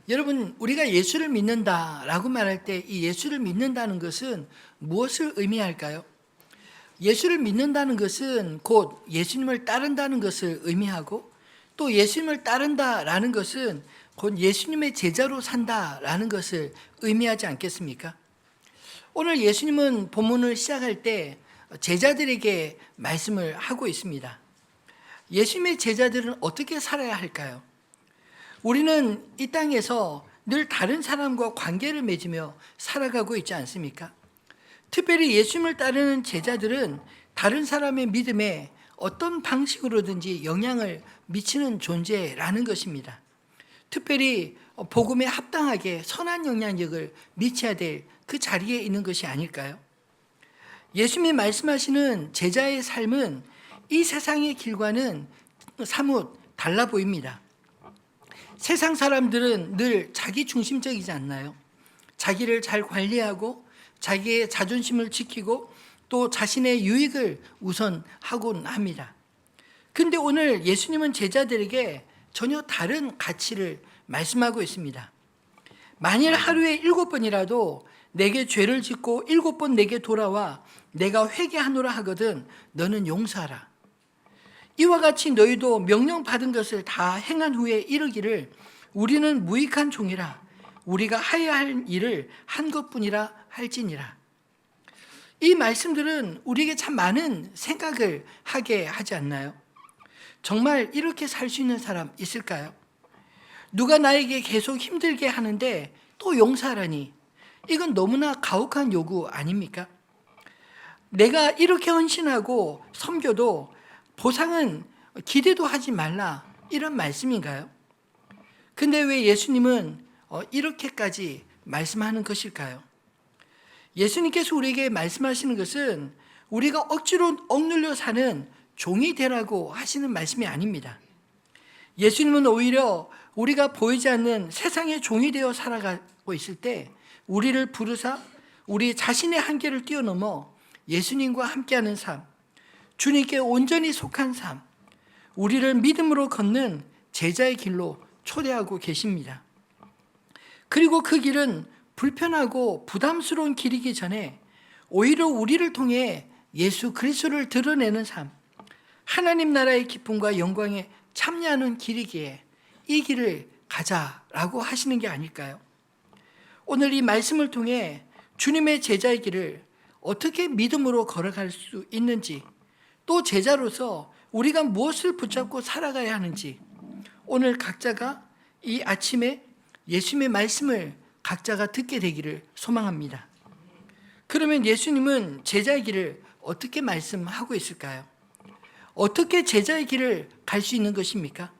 여러분, 우리가 예수를 믿는다라고 말할 때 이 예수를 믿는다는 것은 무엇을 의미할까요? 예수를 믿는다는 것은 곧 예수님을 따른다는 것을 의미하고, 또 예수님을 따른다라는 것은 곧 예수님의 제자로 산다라는 것을 의미하지 않겠습니까? 오늘 예수님은 본문을 시작할 때 제자들에게 말씀을 하고 있습니다. 예수님의 제자들은 어떻게 살아야 할까요? 우리는 이 땅에서 늘 다른 사람과 관계를 맺으며 살아가고 있지 않습니까? 특별히 예수님을 따르는 제자들은 다른 사람의 믿음에 어떤 방식으로든지 영향을 미치는 존재라는 것입니다. 특별히 복음에 합당하게 선한 영향력을 미쳐야 될 그 자리에 있는 것이 아닐까요? 예수님이 말씀하시는 제자의 삶은 이 세상의 길과는 사뭇 달라 보입니다. 세상 사람들은 늘 자기 중심적이지 않나요? 자기를 잘 관리하고 자기의 자존심을 지키고 또 자신의 유익을 우선하곤 합니다. 그런데 오늘 예수님은 제자들에게 전혀 다른 가치를 말씀하고 있습니다. 만일 하루에 7번이라도 내게 죄를 짓고 7번 내게 돌아와 내가 회개하노라 하거든 너는 용서하라. 이와 같이 너희도 명령받은 것을 다 행한 후에 이르기를 우리는 무익한 종이라 우리가 하여야 할 일을 한 것뿐이라 할지니라. 이 말씀들은 우리에게 참 많은 생각을 하게 하지 않나요? 정말 이렇게 살 수 있는 사람 있을까요? 누가 나에게 계속 힘들게 하는데 또 용서하라니, 이건 너무나 가혹한 요구 아닙니까? 내가 이렇게 헌신하고 섬겨도 보상은 기대도 하지 말라, 이런 말씀인가요? 근데 왜 예수님은 이렇게까지 말씀하는 것일까요? 예수님께서 우리에게 말씀하시는 것은 우리가 억지로 억눌려 사는 종이 되라고 하시는 말씀이 아닙니다. 예수님은 오히려 우리가 보이지 않는 세상의 종이 되어 살아가고 있을 때 우리를 부르사 우리 자신의 한계를 뛰어넘어 예수님과 함께하는 삶, 주님께 온전히 속한 삶, 우리를 믿음으로 걷는 제자의 길로 초대하고 계십니다. 그리고 그 길은 불편하고 부담스러운 길이기 전에 오히려 우리를 통해 예수 그리스도를 드러내는 삶, 하나님 나라의 기쁨과 영광에 참여하는 길이기에 이 길을 가자라고 하시는 게 아닐까요? 오늘 이 말씀을 통해 주님의 제자의 길을 어떻게 믿음으로 걸어갈 수 있는지, 또 제자로서 우리가 무엇을 붙잡고 살아가야 하는지, 오늘 각자가 이 아침에 예수님의 말씀을 각자가 듣게 되기를 소망합니다. 그러면 예수님은 제자의 길을 어떻게 말씀하고 있을까요? 어떻게 제자의 길을 갈 수 있는 것입니까?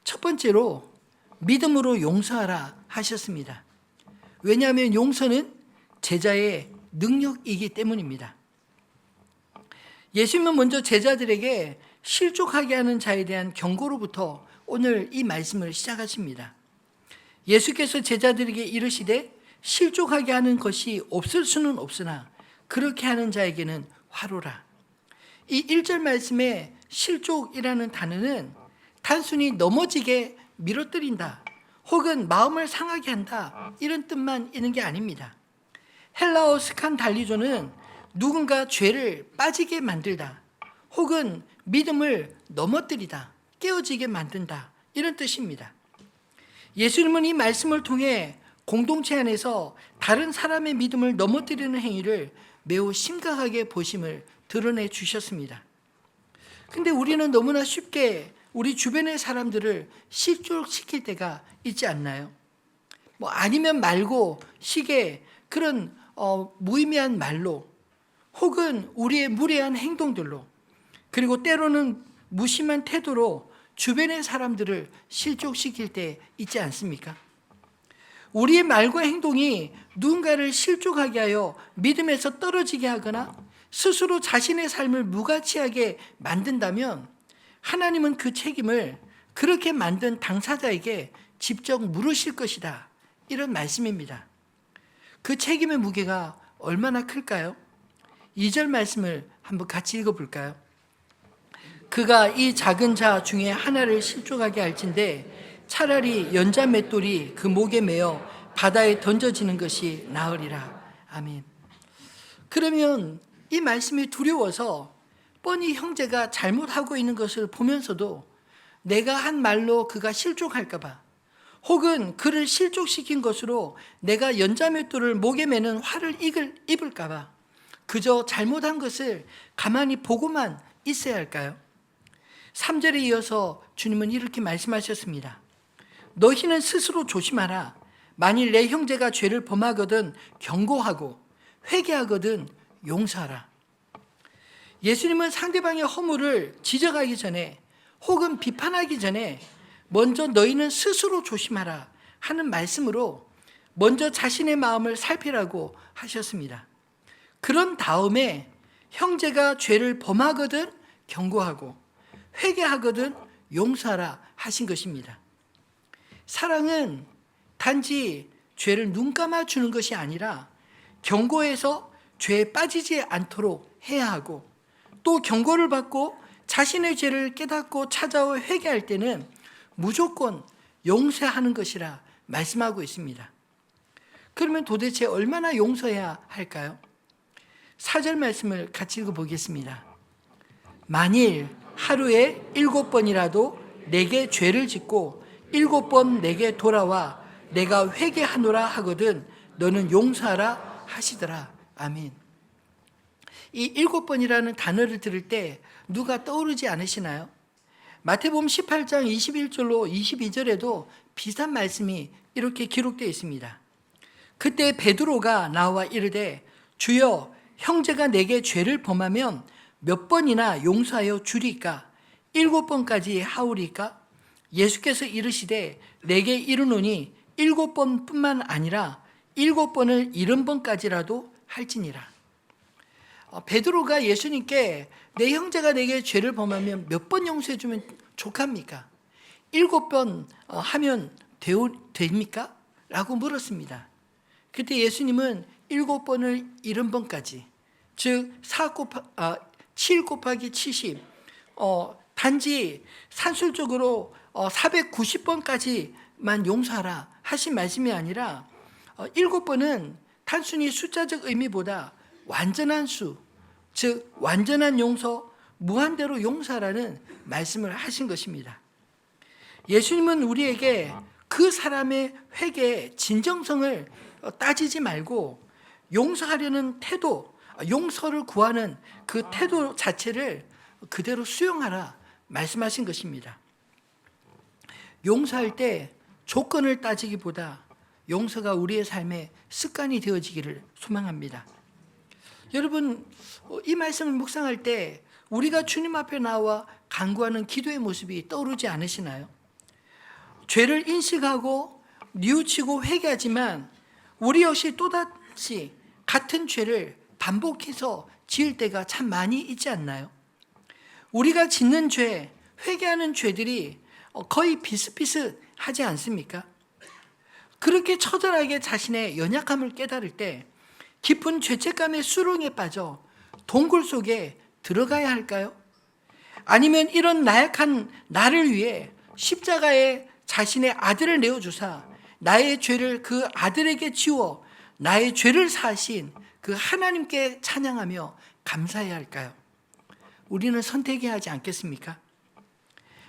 첫 번째로 믿음으로 용서하라 하셨습니다. 왜냐하면 용서는 제자의 능력이기 때문입니다. 예수님은 먼저 제자들에게 실족하게 하는 자에 대한 경고로부터 오늘 이 말씀을 시작하십니다. 예수께서 제자들에게 이르시되 실족하게 하는 것이 없을 수는 없으나 그렇게 하는 자에게는 화로라. 이 1절 말씀에 실족이라는 단어는 단순히 넘어지게 밀어뜨린다 혹은 마음을 상하게 한다 이런 뜻만 있는 게 아닙니다. 헬라어 스칸달리조는 누군가 죄를 빠지게 만들다 혹은 믿음을 넘어뜨리다, 깨어지게 만든다 이런 뜻입니다. 예수님은 이 말씀을 통해 공동체 안에서 다른 사람의 믿음을 넘어뜨리는 행위를 매우 심각하게 보심을 드러내 주셨습니다. 근데 우리는 너무나 쉽게 우리 주변의 사람들을 실족시킬 때가 있지 않나요? 아니면 말고 식의 그런 무의미한 말로 혹은 우리의 무례한 행동들로, 그리고 때로는 무심한 태도로 주변의 사람들을 실족시킬 때 있지 않습니까? 우리의 말과 행동이 누군가를 실족하게 하여 믿음에서 떨어지게 하거나 스스로 자신의 삶을 무가치하게 만든다면 하나님은 그 책임을 그렇게 만든 당사자에게 직접 물으실 것이다, 이런 말씀입니다. 그 책임의 무게가 얼마나 클까요? 2절 말씀을 한번 같이 읽어볼까요? 그가 이 작은 자 중에 하나를 실족하게 할진대 차라리 연자 맷돌이 그 목에 매어 바다에 던져지는 것이 나으리라. 아멘. 그러면 이 말씀이 두려워서 뻔히 형제가 잘못하고 있는 것을 보면서도 내가 한 말로 그가 실족할까 봐, 혹은 그를 실족시킨 것으로 내가 연자맷돌을 목에 매는 화를 입을까 봐 그저 잘못한 것을 가만히 보고만 있어야 할까요? 3절에 이어서 주님은 이렇게 말씀하셨습니다. 너희는 스스로 조심하라. 만일 내 형제가 죄를 범하거든 경고하고 회개하거든 용서하라. 예수님은 상대방의 허물을 지적하기 전에 혹은 비판하기 전에 먼저 너희는 스스로 조심하라 하는 말씀으로 먼저 자신의 마음을 살피라고 하셨습니다. 그런 다음에 형제가 죄를 범하거든 경고하고 회개하거든 용서하라 하신 것입니다. 사랑은 단지 죄를 눈 감아주는 것이 아니라 경고해서 죄에 빠지지 않도록 해야 하고, 또 경고를 받고 자신의 죄를 깨닫고 찾아와 회개할 때는 무조건 용서하는 것이라 말씀하고 있습니다. 그러면 도대체 얼마나 용서해야 할까요? 4절 말씀을 같이 읽어보겠습니다. 만일 하루에 7번이라도 내게 죄를 짓고 7번 내게 돌아와 내가 회개하노라 하거든 너는 용서하라 하시더라. 아멘. 이 7번이라는 단어를 들을 때 누가 떠오르지 않으시나요? 마태복음 18장 21절로 22절에도 비슷한 말씀이 이렇게 기록되어 있습니다. 그때 베드로가 나와 이르되 주여 형제가 내게 죄를 범하면 몇 번이나 용서하여 주리까? 7번까지 하오리까? 예수께서 이르시되 내게 이르노니 7번뿐만 아니라 7번을 70번까지라도 할지니라. 베드로가 예수님께 내 형제가 내게 죄를 범하면 몇 번 용서해 주면 족합니까? 7번 하면 됩니까? 라고 물었습니다. 그때 예수님은 7번을 70번까지, 즉 7 곱하기 70, 단지 산술적으로 490번까지만 용서하라 하신 말씀이 아니라 7번은 단순히 숫자적 의미보다 완전한 수, 즉 완전한 용서, 무한대로 용서하라는 말씀을 하신 것입니다. 예수님은 우리에게 그 사람의 회개의 진정성을 따지지 말고 용서하려는 태도, 용서를 구하는 그 태도 자체를 그대로 수용하라 말씀하신 것입니다. 용서할 때 조건을 따지기보다 용서가 우리의 삶의 습관이 되어지기를 소망합니다. 여러분, 이 말씀을 묵상할 때 우리가 주님 앞에 나와 간구하는 기도의 모습이 떠오르지 않으시나요? 죄를 인식하고 뉘우치고 회개하지만 우리 역시 또다시 같은 죄를 반복해서 지을 때가 참 많이 있지 않나요? 우리가 짓는 죄, 회개하는 죄들이 거의 비슷비슷하지 않습니까? 그렇게 처절하게 자신의 연약함을 깨달을 때 깊은 죄책감의 수렁에 빠져 동굴 속에 들어가야 할까요? 아니면 이런 나약한 나를 위해 십자가에 자신의 아들을 내어주사 나의 죄를 그 아들에게 지워 나의 죄를 사하신 그 하나님께 찬양하며 감사해야 할까요? 우리는 선택해야 하지 않겠습니까?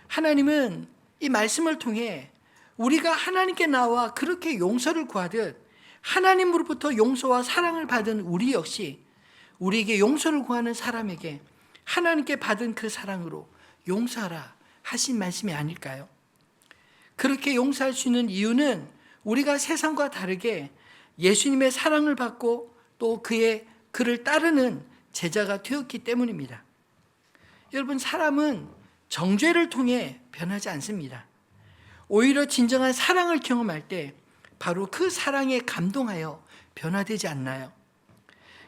하나님은 이 말씀을 통해 우리가 하나님께 나와 그렇게 용서를 구하듯 하나님으로부터 용서와 사랑을 받은 우리 역시 우리에게 용서를 구하는 사람에게 하나님께 받은 그 사랑으로 용서하라 하신 말씀이 아닐까요? 그렇게 용서할 수 있는 이유는 우리가 세상과 다르게 예수님의 사랑을 받고 또 그를 따르는 제자가 되었기 때문입니다. 여러분, 사람은 정죄를 통해 변하지 않습니다. 오히려 진정한 사랑을 경험할 때 바로 그 사랑에 감동하여 변화되지 않나요?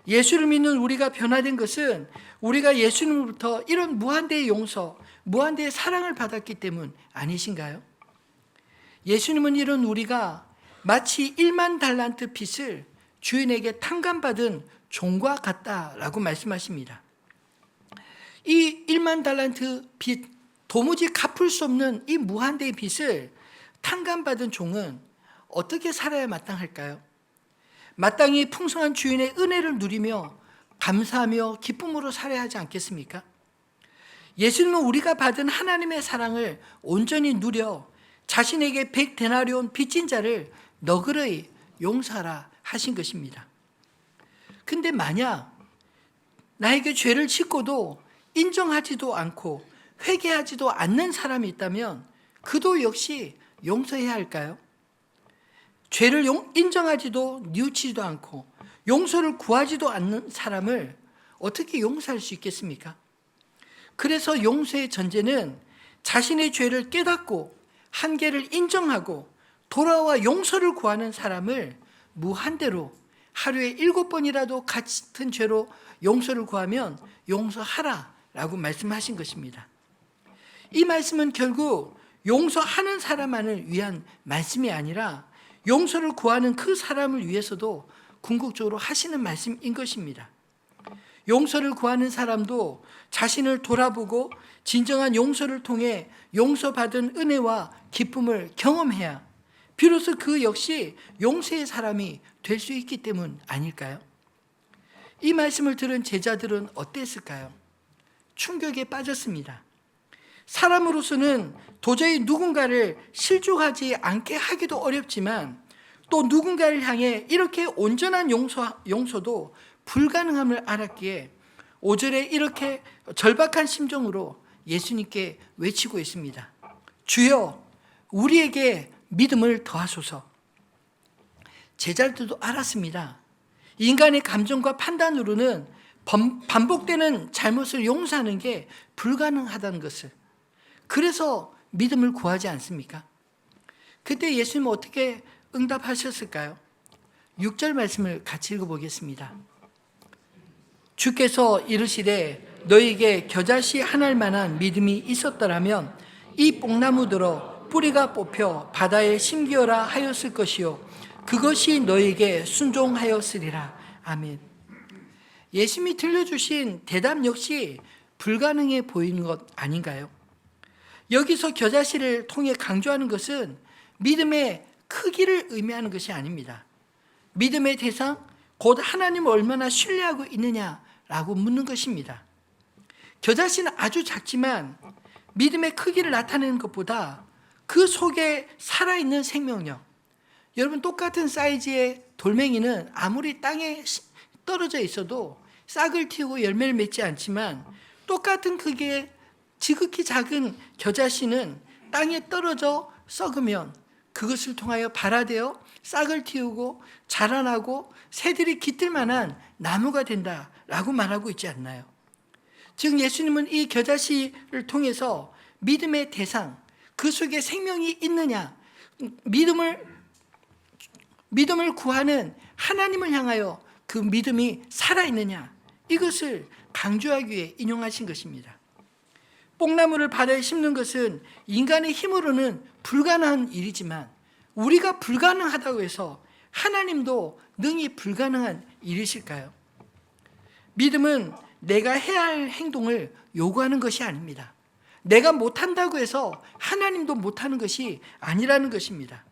예수를 믿는 우리가 변화된 것은 우리가 예수님으로부터 이런 무한대의 용서, 무한대의 사랑을 받았기 때문 아니신가요? 예수님은 이런 우리가 마치 1만 달란트 빚을 주인에게 탕감받은 종과 같다라고 말씀하십니다. 이 1만 달란트 빚, 도무지 갚을 수 없는 이 무한대의 빚을 탕감받은 종은 어떻게 살아야 마땅할까요? 마땅히 풍성한 주인의 은혜를 누리며 감사하며 기쁨으로 살아야 하지 않겠습니까? 예수님은 우리가 받은 하나님의 사랑을 온전히 누려 자신에게 100데나리온 빚진 자를 너그러이 용서하라 하신 것입니다. 근데 만약 나에게 죄를 짓고도 인정하지도 않고 회개하지도 않는 사람이 있다면 그도 역시 용서해야 할까요? 죄를 인정하지도 뉘우치지도 않고 용서를 구하지도 않는 사람을 어떻게 용서할 수 있겠습니까? 그래서 용서의 전제는 자신의 죄를 깨닫고 한계를 인정하고 돌아와 용서를 구하는 사람을 무한대로 하루에 7번이라도 같은 죄로 용서를 구하면 용서하라라고 말씀하신 것입니다. 이 말씀은 결국 용서하는 사람만을 위한 말씀이 아니라 용서를 구하는 그 사람을 위해서도 궁극적으로 하시는 말씀인 것입니다. 용서를 구하는 사람도 자신을 돌아보고 진정한 용서를 통해 용서받은 은혜와 기쁨을 경험해야 비로소 그 역시 용서의 사람이 될 수 있기 때문 아닐까요? 이 말씀을 들은 제자들은 어땠을까요? 충격에 빠졌습니다. 사람으로서는 도저히 누군가를 실족하지 않게 하기도 어렵지만 또 누군가를 향해 이렇게 온전한 용서도 불가능함을 알았기에 5절에 이렇게 절박한 심정으로 예수님께 외치고 있습니다. 주여, 우리에게 믿음을 더하소서. 제자들도 알았습니다. 인간의 감정과 판단으로는 반복되는 잘못을 용서하는 게 불가능하다는 것을. 그래서 믿음을 구하지 않습니까? 그때 예수님은 어떻게 응답하셨을까요? 6절 말씀을 같이 읽어보겠습니다. 주께서 이르시되 너에게 겨자씨 하나일 만한 믿음이 있었더라면 이 뽕나무들어 뿌리가 뽑혀 바다에 심기어라 하였을 것이요 그것이 너에게 순종하였으리라. 아멘. 예수님이 들려주신 대답 역시 불가능해 보이는 것 아닌가요? 여기서 겨자씨를 통해 강조하는 것은 믿음의 크기를 의미하는 것이 아닙니다. 믿음의 대상, 곧 하나님을 얼마나 신뢰하고 있느냐라고 묻는 것입니다. 겨자씨는 아주 작지만 믿음의 크기를 나타내는 것보다 그 속에 살아있는 생명력, 여러분 똑같은 사이즈의 돌멩이는 아무리 땅에 떨어져 있어도 싹을 틔우고 열매를 맺지 않지만 똑같은 크기의 지극히 작은 겨자씨는 땅에 떨어져 썩으면 그것을 통하여 발화되어 싹을 틔우고 자라나고 새들이 깃들 만한 나무가 된다라고 말하고 있지 않나요? 즉 예수님은 이 겨자씨를 통해서 믿음의 대상, 그 속에 생명이 있느냐, 믿음을 구하는 하나님을 향하여 그 믿음이 살아있느냐, 이것을 강조하기 위해 인용하신 것입니다. 뽕나무를 바다에 심는 것은 인간의 힘으로는 불가능한 일이지만 우리가 불가능하다고 해서 하나님도 능히 불가능한 일이실까요? 믿음은 내가 해야 할 행동을 요구하는 것이 아닙니다. 내가 못한다고 해서 하나님도 못하는 것이 아니라는 것입니다.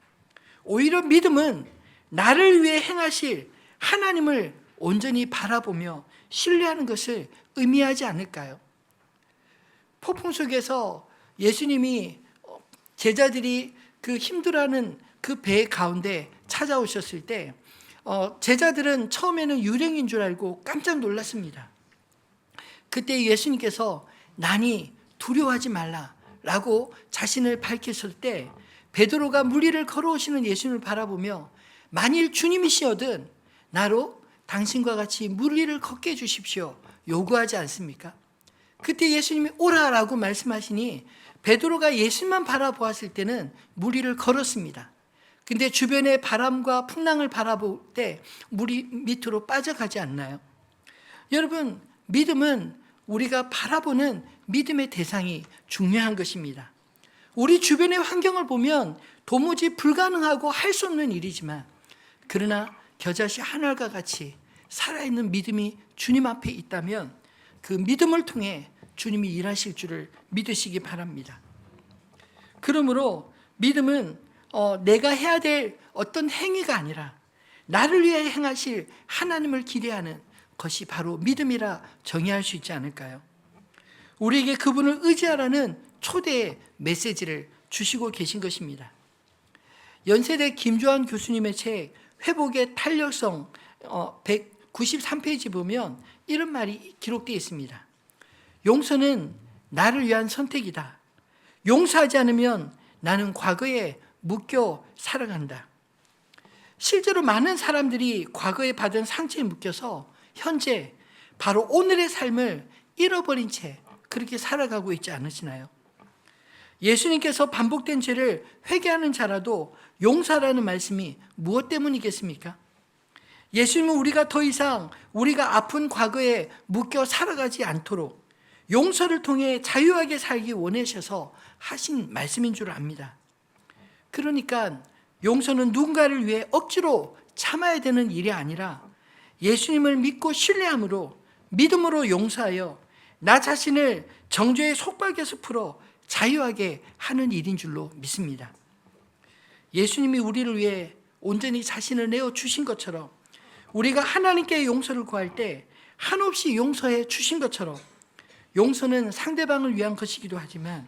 오히려 믿음은 나를 위해 행하실 하나님을 온전히 바라보며 신뢰하는 것을 의미하지 않을까요? 폭풍 속에서 예수님이 제자들이 그 힘들어하는 그 배 가운데 찾아오셨을 때 제자들은 처음에는 유령인 줄 알고 깜짝 놀랐습니다. 그때 예수님께서 나니 두려워하지 말라라고 자신을 밝혔을 때 베드로가 물 위를 걸어오시는 예수님을 바라보며 만일 주님이시거든 나로 당신과 같이 물 위를 걷게 해주십시오 요구하지 않습니까? 그때 예수님이 오라라고 말씀하시니 베드로가 예수님만 바라보았을 때는 물 위를 걸었습니다. 근데 주변의 바람과 풍랑을 바라볼 때 물이 밑으로 빠져가지 않나요? 여러분, 믿음은 우리가 바라보는 믿음의 대상이 중요한 것입니다. 우리 주변의 환경을 보면 도무지 불가능하고 할 수 없는 일이지만 그러나 겨자씨 하나가 같이 살아있는 믿음이 주님 앞에 있다면 그 믿음을 통해 주님이 일하실 줄을 믿으시기 바랍니다. 그러므로 믿음은 내가 해야 될 어떤 행위가 아니라 나를 위해 행하실 하나님을 기대하는 것이 바로 믿음이라 정의할 수 있지 않을까요? 우리에게 그분을 의지하라는 초대의 메시지를 주시고 계신 것입니다. 연세대 김주환 교수님의 책 회복의 탄력성 193페이지 보면 이런 말이 기록되어 있습니다. 용서는 나를 위한 선택이다. 용서하지 않으면 나는 과거에 묶여 살아간다. 실제로 많은 사람들이 과거에 받은 상처에 묶여서 현재 바로 오늘의 삶을 잃어버린 채 그렇게 살아가고 있지 않으시나요? 예수님께서 반복된 죄를 회개하는 자라도 용서라는 말씀이 무엇 때문이겠습니까? 예수님은 우리가 더 이상 우리가 아픈 과거에 묶여 살아가지 않도록 용서를 통해 자유하게 살기 원하셔서 하신 말씀인 줄 압니다. 그러니까 용서는 누군가를 위해 억지로 참아야 되는 일이 아니라 예수님을 믿고 신뢰함으로 믿음으로 용서하여 나 자신을 정죄의 속박에서 풀어 자유하게 하는 일인 줄로 믿습니다. 예수님이 우리를 위해 온전히 자신을 내어주신 것처럼 우리가 하나님께 용서를 구할 때 한없이 용서해 주신 것처럼 용서는 상대방을 위한 것이기도 하지만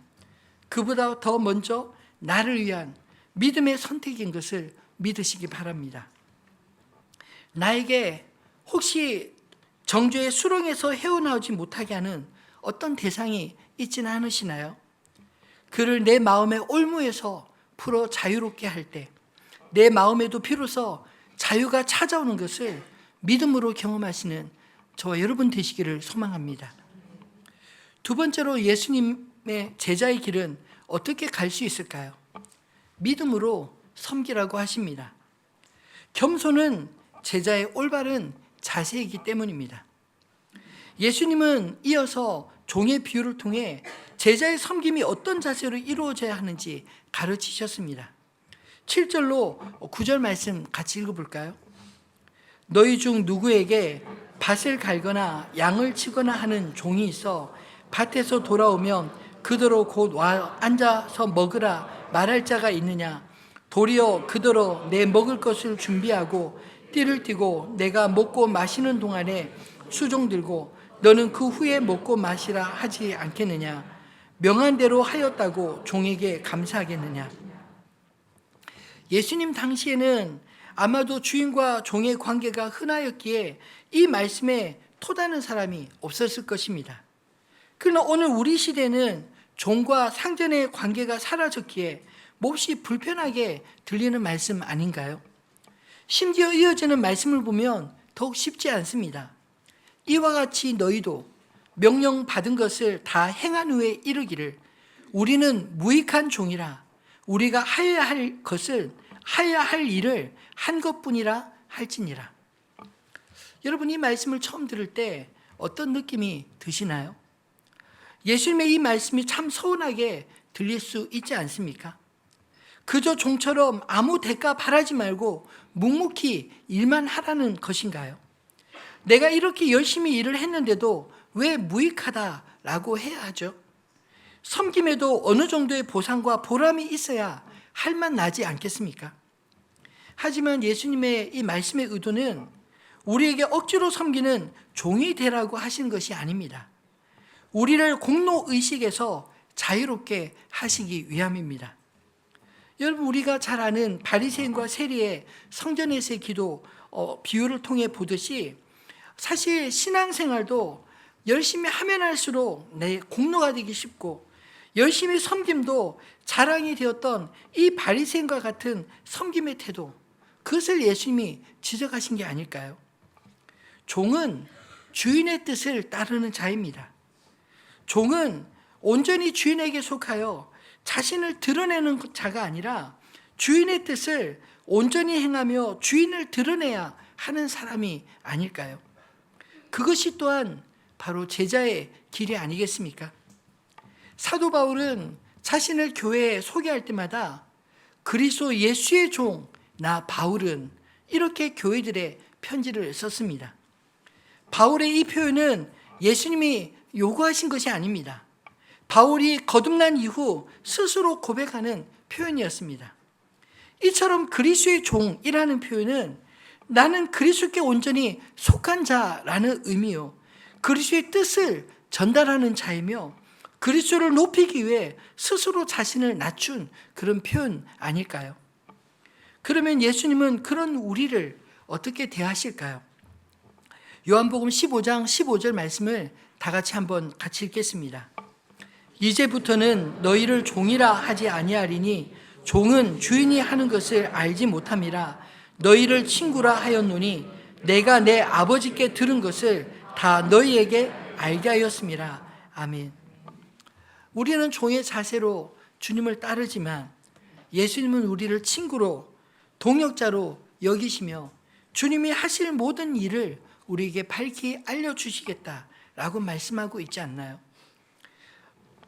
그보다 더 먼저 나를 위한 믿음의 선택인 것을 믿으시기 바랍니다. 나에게 혹시 정죄의 수렁에서 헤어나오지 못하게 하는 어떤 대상이 있지는 않으시나요? 그를 내 마음의 올무에서 풀어 자유롭게 할 때 내 마음에도 비로소 자유가 찾아오는 것을 믿음으로 경험하시는 저와 여러분 되시기를 소망합니다. 두 번째로 예수님의 제자의 길은 어떻게 갈 수 있을까요? 믿음으로 섬기라고 하십니다. 겸손은 제자의 올바른 자세이기 때문입니다. 예수님은 이어서 종의 비유를 통해 제자의 섬김이 어떤 자세로 이루어져야 하는지 가르치셨습니다. 7절로 9절 말씀 같이 읽어볼까요? 너희 중 누구에게 밭을 갈거나 양을 치거나 하는 종이 있어 밭에서 돌아오면 그대로 곧 와 앉아서 먹으라 말할 자가 있느냐? 도리어 그대로 내 먹을 것을 준비하고 띠를 띠고 내가 먹고 마시는 동안에 수종 들고 너는 그 후에 먹고 마시라 하지 않겠느냐? 명한 대로 하였다고 종에게 감사하겠느냐? 예수님 당시에는 아마도 주인과 종의 관계가 흔하였기에 이 말씀에 토다는 사람이 없었을 것입니다. 그러나 오늘 우리 시대는 종과 상전의 관계가 사라졌기에 몹시 불편하게 들리는 말씀 아닌가요? 심지어 이어지는 말씀을 보면 더욱 쉽지 않습니다. 이와 같이 너희도 명령 받은 것을 다 행한 후에 이르기를 우리는 무익한 종이라 우리가 하여야 할 것을 하여야 할 일을 한 것뿐이라 할지니라. 여러분 이 말씀을 처음 들을 때 어떤 느낌이 드시나요? 예수님의 이 말씀이 참 서운하게 들릴 수 있지 않습니까? 그저 종처럼 아무 대가 바라지 말고 묵묵히 일만 하라는 것인가요? 내가 이렇게 열심히 일을 했는데도 왜 무익하다라고 해야 하죠? 섬김에도 어느 정도의 보상과 보람이 있어야 할 맛 나지 않겠습니까? 하지만 예수님의 이 말씀의 의도는 우리에게 억지로 섬기는 종이 되라고 하시는 것이 아닙니다. 우리를 공로의식에서 자유롭게 하시기 위함입니다. 여러분 우리가 잘 아는 바리새인과 세리의 성전에서의 기도 비유를 통해 보듯이 사실 신앙생활도 열심히 하면 할수록 내 공로가 되기 쉽고 열심히 섬김도 자랑이 되었던 이 바리새인과 같은 섬김의 태도 그것을 예수님이 지적하신 게 아닐까요? 종은 주인의 뜻을 따르는 자입니다. 종은 온전히 주인에게 속하여 자신을 드러내는 자가 아니라 주인의 뜻을 온전히 행하며 주인을 드러내야 하는 사람이 아닐까요? 그것이 또한 바로 제자의 길이 아니겠습니까? 사도 바울은 자신을 교회에 소개할 때마다 그리스도 예수의 종, 나 바울은 이렇게 교회들의 편지를 썼습니다. 바울의 이 표현은 예수님이 요구하신 것이 아닙니다. 바울이 거듭난 이후 스스로 고백하는 표현이었습니다. 이처럼 그리스도의 종이라는 표현은 나는 그리스도께 온전히 속한 자라는 의미요, 그리스도의 뜻을 전달하는 자이며 그리스도를 높이기 위해 스스로 자신을 낮춘 그런 표현 아닐까요? 그러면 예수님은 그런 우리를 어떻게 대하실까요? 요한복음 15장 15절 말씀을 다 같이 읽겠습니다. 이제부터는 너희를 종이라 하지 아니하리니 종은 주인이 하는 것을 알지 못함이라. 너희를 친구라 하였노니 내가 내 아버지께 들은 것을 다 너희에게 알게 하였음이라. 아멘. 우리는 종의 자세로 주님을 따르지만 예수님은 우리를 친구로, 동역자로 여기시며 주님이 하실 모든 일을 우리에게 밝히 알려주시겠다라고 말씀하고 있지 않나요?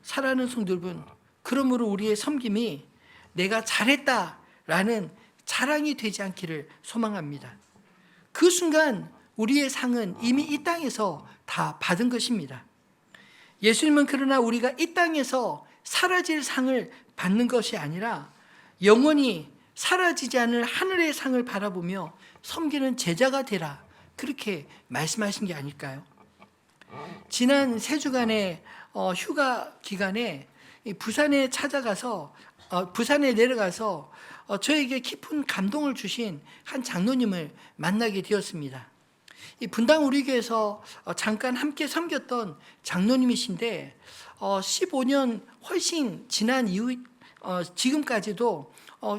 사랑하는 성도 여러분, 그러므로 우리의 섬김이 내가 잘했다라는 자랑이 되지 않기를 소망합니다. 그 순간 우리의 상은 이미 이 땅에서 다 받은 것입니다. 예수님은 그러나 우리가 이 땅에서 사라질 상을 받는 것이 아니라 영원히 사라지지 않을 하늘의 상을 바라보며 섬기는 제자가 되라, 그렇게 말씀하신 게 아닐까요? 지난 3주간의 휴가 기간에 부산에 내려가서 저에게 깊은 감동을 주신 한 장로님을 만나게 되었습니다. 이 분당 우리 교회에서 잠깐 함께 섬겼던 장로님이신데 15년 훨씬 지난 이후 지금까지도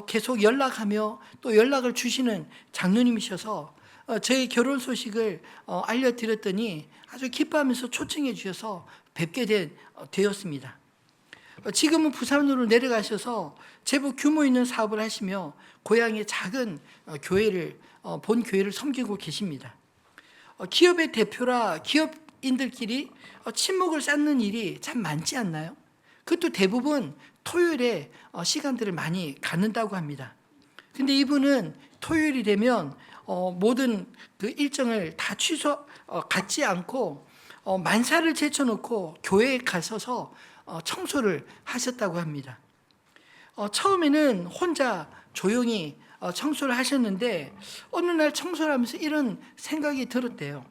계속 연락하며 또 연락을 주시는 장로님이셔서 저의 결혼 소식을 알려드렸더니 아주 기뻐하면서 초청해 주셔서 뵙게 되었습니다. 지금은 부산으로 내려가셔서 제법 규모 있는 사업을 하시며 고향의 작은 본 교회를 섬기고 계십니다. 기업의 대표라 기업인들끼리 친목을 쌓는 일이 참 많지 않나요? 그것도 대부분 토요일에 시간들을 많이 갖는다고 합니다. 근데 이분은 토요일이 되면 모든 그 일정을 다 갖지 않고 만사를 제쳐놓고 교회에 가셔서 청소를 하셨다고 합니다. 처음에는 혼자 조용히 청소를 하셨는데 어느 날 청소를 하면서 이런 생각이 들었대요.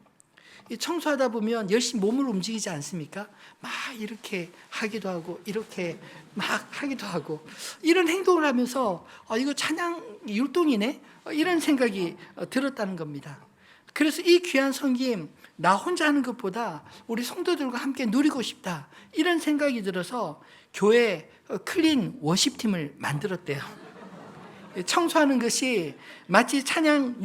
청소하다 보면 열심히 몸을 움직이지 않습니까? 막 이렇게 하기도 하고 이렇게 막 하기도 하고 이런 행동을 하면서 이거 찬양 율동이네? 이런 생각이 들었다는 겁니다. 그래서 이 귀한 섬김 나 혼자 하는 것보다 우리 성도들과 함께 누리고 싶다, 이런 생각이 들어서 교회 클린 워십팀을 만들었대요. 청소하는 것이 마치 찬양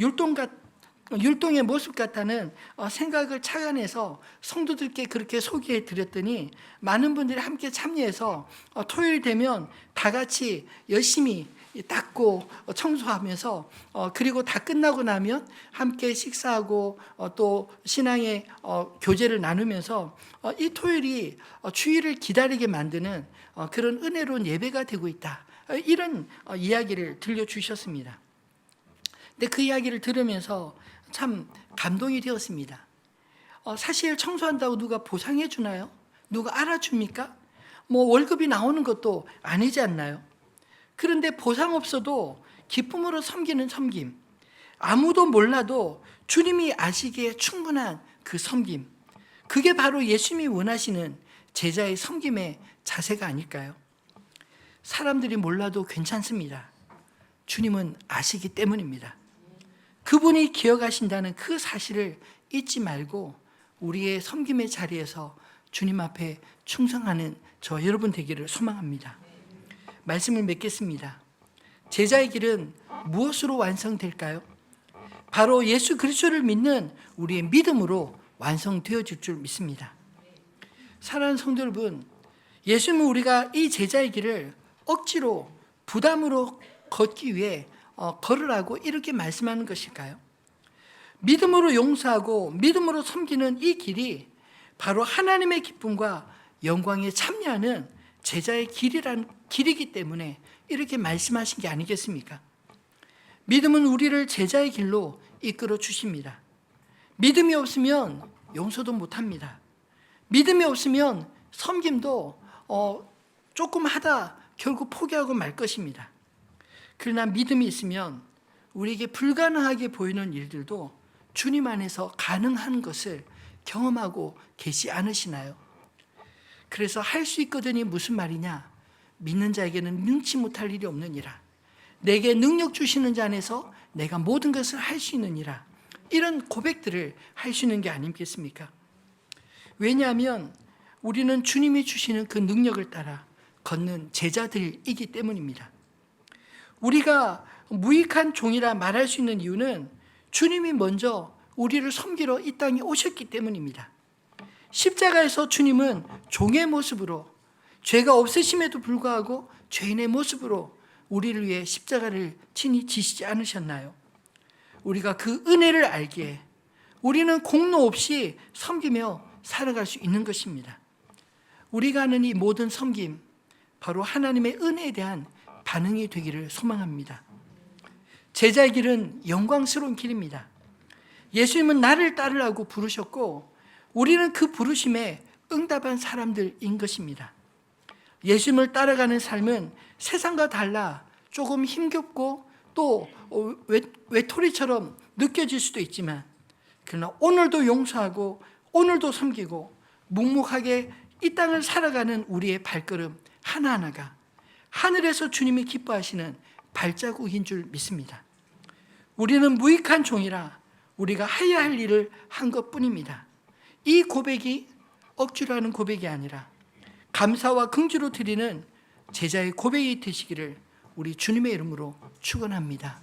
율동의 모습 같다는 생각을 착안해서 성도들께 그렇게 소개해 드렸더니 많은 분들이 함께 참여해서 토요일 되면 다 같이 열심히 닦고 청소하면서 그리고 다 끝나고 나면 함께 식사하고 또 신앙의 교제를 나누면서 이 토요일이 주일을 기다리게 만드는 그런 은혜로운 예배가 되고 있다, 이런 이야기를 들려주셨습니다. 근데 그 이야기를 들으면서 참 감동이 되었습니다. 사실 청소한다고 누가 보상해 주나요? 누가 알아줍니까? 월급이 나오는 것도 아니지 않나요? 그런데 보상 없어도 기쁨으로 섬기는 섬김, 아무도 몰라도 주님이 아시기에 충분한 그 섬김, 그게 바로 예수님이 원하시는 제자의 섬김의 자세가 아닐까요? 사람들이 몰라도 괜찮습니다. 주님은 아시기 때문입니다. 그분이 기억하신다는 그 사실을 잊지 말고 우리의 섬김의 자리에서 주님 앞에 충성하는 저 여러분 되기를 소망합니다. 말씀을 맺겠습니다. 제자의 길은 무엇으로 완성될까요? 바로 예수 그리스도를 믿는 우리의 믿음으로 완성되어질 줄 믿습니다. 사랑하는 성도 여러분, 예수님은 우리가 이 제자의 길을 억지로 부담으로 걷기 위해 걸으라고 이렇게 말씀하는 것일까요? 믿음으로 용서하고 믿음으로 섬기는 이 길이 바로 하나님의 기쁨과 영광에 참여하는 제자의 길이기 때문에 이렇게 말씀하신 게 아니겠습니까? 믿음은 우리를 제자의 길로 이끌어 주십니다. 믿음이 없으면 용서도 못합니다. 믿음이 없으면 섬김도 조금 하다 결국 포기하고 말 것입니다. 그러나 믿음이 있으면 우리에게 불가능하게 보이는 일들도 주님 안에서 가능한 것을 경험하고 계시지 않으시나요? 그래서 할 수 있거든이 무슨 말이냐? 믿는 자에게는 능치 못할 일이 없느니라. 내게 능력 주시는 자 안에서 내가 모든 것을 할 수 있느니라. 이런 고백들을 할 수 있는 게 아니겠습니까? 왜냐하면 우리는 주님이 주시는 그 능력을 따라 걷는 제자들이기 때문입니다. 우리가 무익한 종이라 말할 수 있는 이유는 주님이 먼저 우리를 섬기러 이 땅에 오셨기 때문입니다. 십자가에서 주님은 종의 모습으로, 죄가 없으심에도 불구하고 죄인의 모습으로 우리를 위해 십자가를 친히 지시지 않으셨나요? 우리가 그 은혜를 알기에 우리는 공로 없이 섬기며 살아갈 수 있는 것입니다. 우리가 하는 이 모든 섬김, 바로 하나님의 은혜에 대한 반응이 되기를 소망합니다. 제자의 길은 영광스러운 길입니다. 예수님은 나를 따르라고 부르셨고 우리는 그 부르심에 응답한 사람들인 것입니다. 예수님을 따라가는 삶은 세상과 달라 조금 힘겹고 또 외톨이처럼 느껴질 수도 있지만, 그러나 오늘도 용서하고 오늘도 섬기고 묵묵하게 이 땅을 살아가는 우리의 발걸음 하나하나가 하늘에서 주님이 기뻐하시는 발자국인 줄 믿습니다. 우리는 무익한 종이라 우리가 해야 할 일을 한 것뿐입니다. 이 고백이 억지로 하는 고백이 아니라 감사와 긍지로 드리는 제자의 고백이 되시기를 우리 주님의 이름으로 축원합니다.